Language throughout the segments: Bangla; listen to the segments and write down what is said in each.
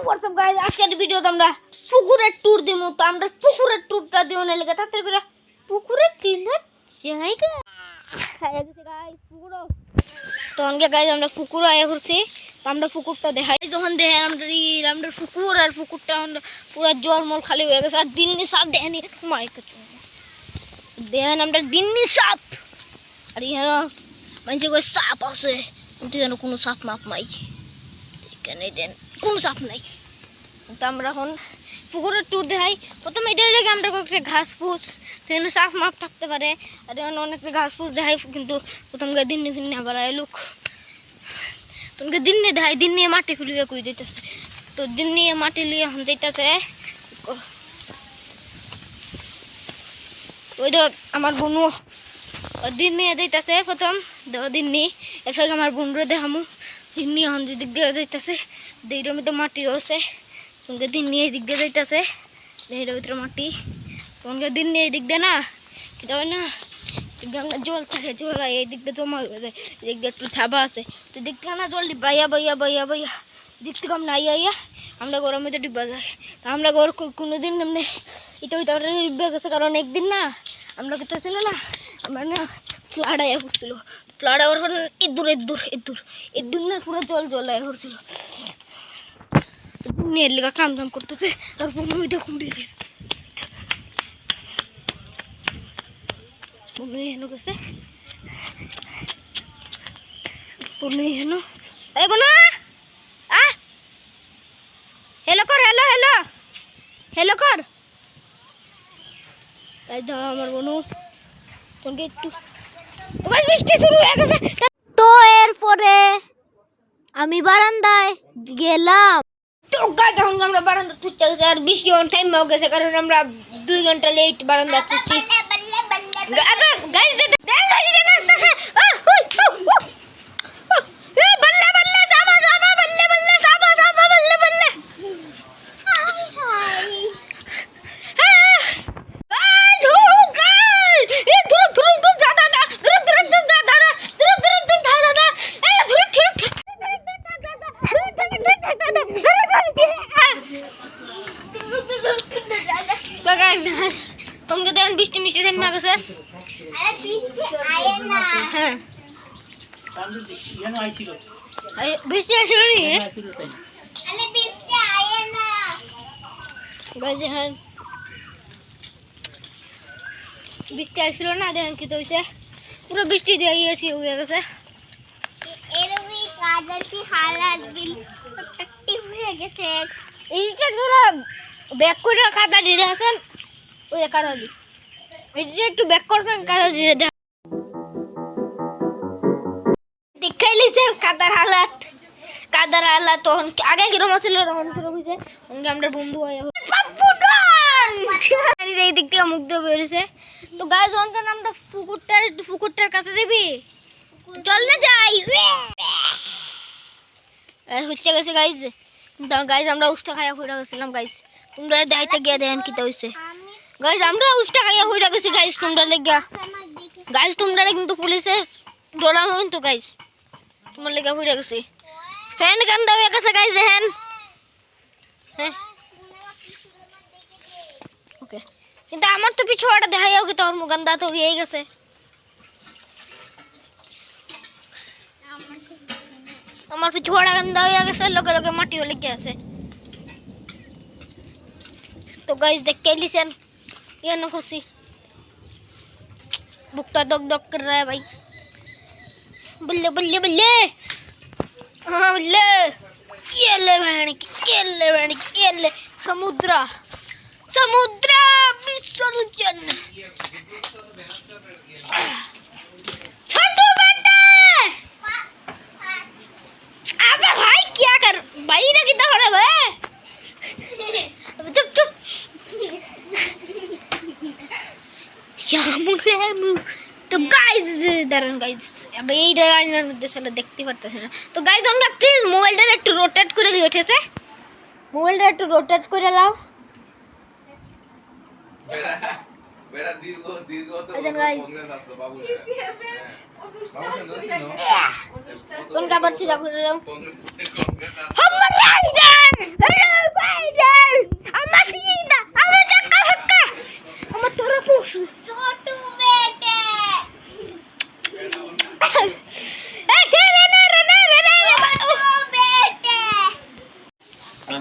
হোয়াটসঅ্যাপ গাইস, আজকের ভিডিওতে আমরা পুকুরের ট্যুর দিব। তো আমরা পুকুরের ট্যুরটা দিব না লেগে তাড়াতাড়ি করে পুকুরের চিল্লার জায়গা আয়া গেছে গাইস পুকুরও। তো অনকে গাইস আমরা পুকুর আয়া করছি। তো আমরা পুকুরটা দেখাই, যখন দেখেন আমরা পুকুর আর পুকুরটা পুরো জলমল খালি হয়ে গেছে। আর দিননি সাপ দেখেনি মাইকে দেখেন আমরা দিননি সাপ। আর এখানে মানে কই সাপ আছে কিন্তু যেন কোনো সাপ মাপ নাই, এখানে দেন কোনো সাপ নাই। তো আমরা এখন পুকুরের ট্যুর দেখাই। প্রথমে এটাই লেগে আমরা কয়েকটা ঘাস ফুস সেখানে সাপ মাপ থাকতে পারে। আর এখানে অনেকটা ঘাস ফুস দেখাই, কিন্তু প্রথমকে দিনে ফিরনে আবার লোক তোমাকে দিন নিয়ে দেখাই। দিন নিয়ে মাটি খুলিয়ে কুই দিতেছে। তো দিন নিয়ে মাটি লিয়ে এখন দিতেছে। ওই তো আমার বোনও দিন নিয়ে দিতেছে। প্রথম দিন নিয়ে এরপর আমার বোনরে দেখামু। দিন নিয়ে এখন দিক দিয়ে যাইতেছে, দিকের মধ্যে মাটি আছে। তোমাকে দিন নিয়ে এই দিক দিয়ে যাইতেছে, এটার ভিতরে মাটি। তোমাকে দিন নিয়ে এই দিক দিয়ে না কিন্তু হয় না জল থাকে, জল এই দিক দিয়ে জমা হয়ে যায়। এদিক দিয়ে একটু ছাবা আছে, তো দিক থেকে না জল বাইয়া বাইয়া বাইয়া বাইয়া দিক থেকে আমরা আইয়া আমরা গরমের মধ্যে ডিব্বা যাই। তা আমরা গর কোনোদিন এমনি এটা ওইটা ডিব্বা গেছে, কারণ একদিন না আমরা কোথাও ছিল না, আমরা না ফ্লাড আয়া করছিল। ফ্লাড আওয়ার পর এদূর না পুরো জল জল আয়া করছিল। নিয়ে লেগা কাম দাম করতেছে। তারপর ওই দেখুন হেন গেছে হেন এই বোনা হেলো কর, হেলো হেলো হেলো কর। তাই দাও আমার বোনু তোমাকে একটু বৃষ্টি শুরু হয়ে গেছে। তো এরপরে আমি বারান্দায় গেলাম। তো গাইস এখন আমরা বারান্দা তুলতে গেছি, আর বৃষ্টি অন টাইম হয়ে গেছে, কারণ আমরা 2 ঘন্টা লেট বারান্দা তুলছি। তোমাকে দেখেন বৃষ্টি মিষ্টি থেমে গেছে। বৃষ্টি আসছিল নি দেখেন, বৃষ্টি আসছিল না, দেখেন কি হয়েছে পুরো বৃষ্টি দিয়ে হয়ে গেছে। এইটা ধরো ব্যাক করে কাদা দিয়ে আছেন, ওই কাদা দি এটা একটু ব্যাক করছেন, কাদা দিয়ে দেখাই লিছেন কাদার হালাত। তখন আগে কিরম ছিল, তখন কিরম হয়েছে আমরা বন্ধু এই দিক থেকে মুখ দিয়ে বেরিয়েছে। তো গাছ যখন আমরা পুকুরটার কাছে দিবি চল না যাই হচ্ছে গেছে গাইজ। গাইজ আমরা উষ্টা খাইয়া হয়ে গেছিলাম গাইজ, তোমরা দেখাইতে গিয়ে দেখেন কিতা হয়েছে গাইজ। আমরা উষ্টা খাইয়া হয়ে গেছি গাইজ তোমরা লেগা। গাইজ তোমরা কিন্তু পুলিশে দৌড়ানো কিন্তু গাইজ তোমার লেগা হয়ে গেছি। ফ্যান গান্দা হয়ে গেছে গাইজ দেখেন। হ্যাঁ ওকে, কিন্তু আমার তো পিছু ওটা দেখাই হোক, তোর গান্দা তো হয়েই গেছে। আমার পিছু ওটা গান্দা হয়ে গেছে, লোকে লোকে মাটিও লেগে আছে। তো গাইজ দেখে লিছেন কেন খুশি, बुकटा दग दग कर रहा है भाई। बल्ले बल्ले बल्ले, हाँ बल्ले केले समुद्रा समुद्रा विसर्जन। छोटू बेटा अबे भाई क्या कर भाई ना कितना खराब है, चुप चुप तो गाइस दाঁড়ান গাইস, अब এই লাইনের মধ্যে চলে দেখতে পারতেছেন না। তো গাইস তোমরা প্লিজ মোবাইলটা একটু রোটেট করে দিও, ঠিক আছে? মোবাইলটা একটু রোটেট করে নাও। বেড়া দীর্ঘ তো কংগ্রেস আসলো বাবু কোন কাবার ছিল কংগ্রেস হামার রাইডার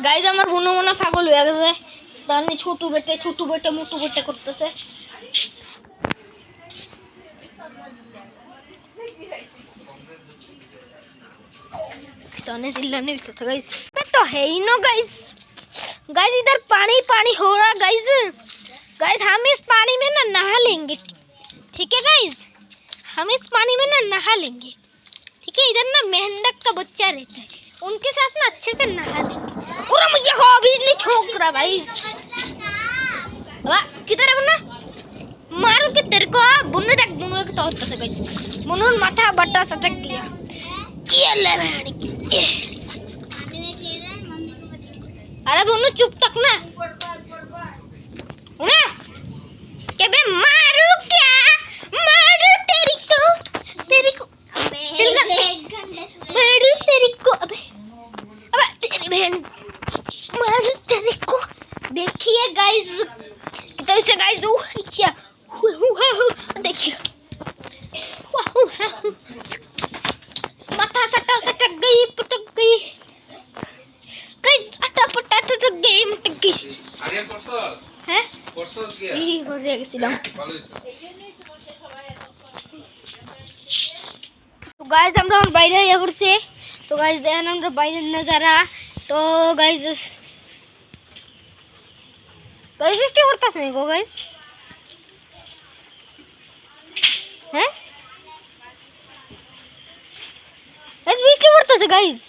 গাইজ আমার বোন মনে পাগল হয়ে গেছে, তাহলে ছোট বেটে মোটু বেটে করতেছে। ताने चिल्लाने भी तो गाइस, मैं तो है ही नो गाइस। गाइस इधर पानी पानी हो रहा गाइस। गाइस हम इस पानी में ना नहा लेंगे, ठीक है गाइस, हम इस पानी में ना नहा लेंगे, ठीक है। इधर ना मेंढक का बच्चा रहता है, उनके साथ ना अच्छे से नहा लेंगे। और मुझे हो बिजली छोक रहा भाई। वाह किधर है मुन्ना, मारो के तेरे को बुन्नू देख बुन्नू के तौर पर गाइस। मुन्नू माथा बट्टा सटक गया, ये ले मैंने अरे दोनों चुप तक ना ना क्या बे मारू क्या मारू तेरी को चल कर मारू तेरी को अबे तेरी बहन मारू तेरी को। देखिए गाइस तो इसे गाइस क्या देखिए माथा सटा सटक गई पटक गई गाइस, अटा पटा टटक गई मटक गई। আরে পড়ছস হ্যাঁ পড়ছস কি এই করে গেছিলাম। ভালো হইছে। তো গাইস আমরা বাইরে আয়া পড়ছি। তো গাইস দেখেন আমরা বাইরের নজারা। তো গাইস বৃষ্টি পড়তেছে না গো গাইস, হ্যাঁ গাইস বৃষ্টি পড়তেছে গাইস।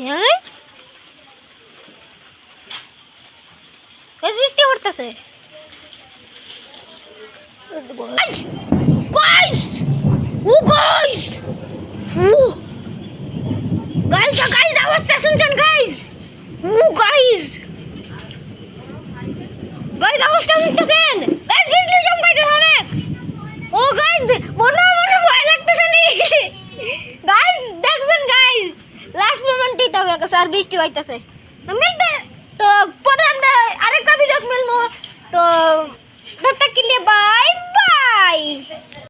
Yes? Guys, বৃষ্টি পড়তেছে। Guys! Guys! Oh guys! Oh! Guys, guys, আওয়াজটা শুনছেন guys? Oh guys! Guys, আওয়াজটা শুনতেছেন? Guys, বিজলি চমকাইতেছে অনেক। Oh guys, মনে ভয় লাগতেছে নি? Guys, দেখছেন guys? लास्ट मोमेंट ही तब सर बृष्टि होइताছে। तो मिलते तो पता हम आरेकटा वीडियो मिलनो। तो तब तक के लिए बाय बाय।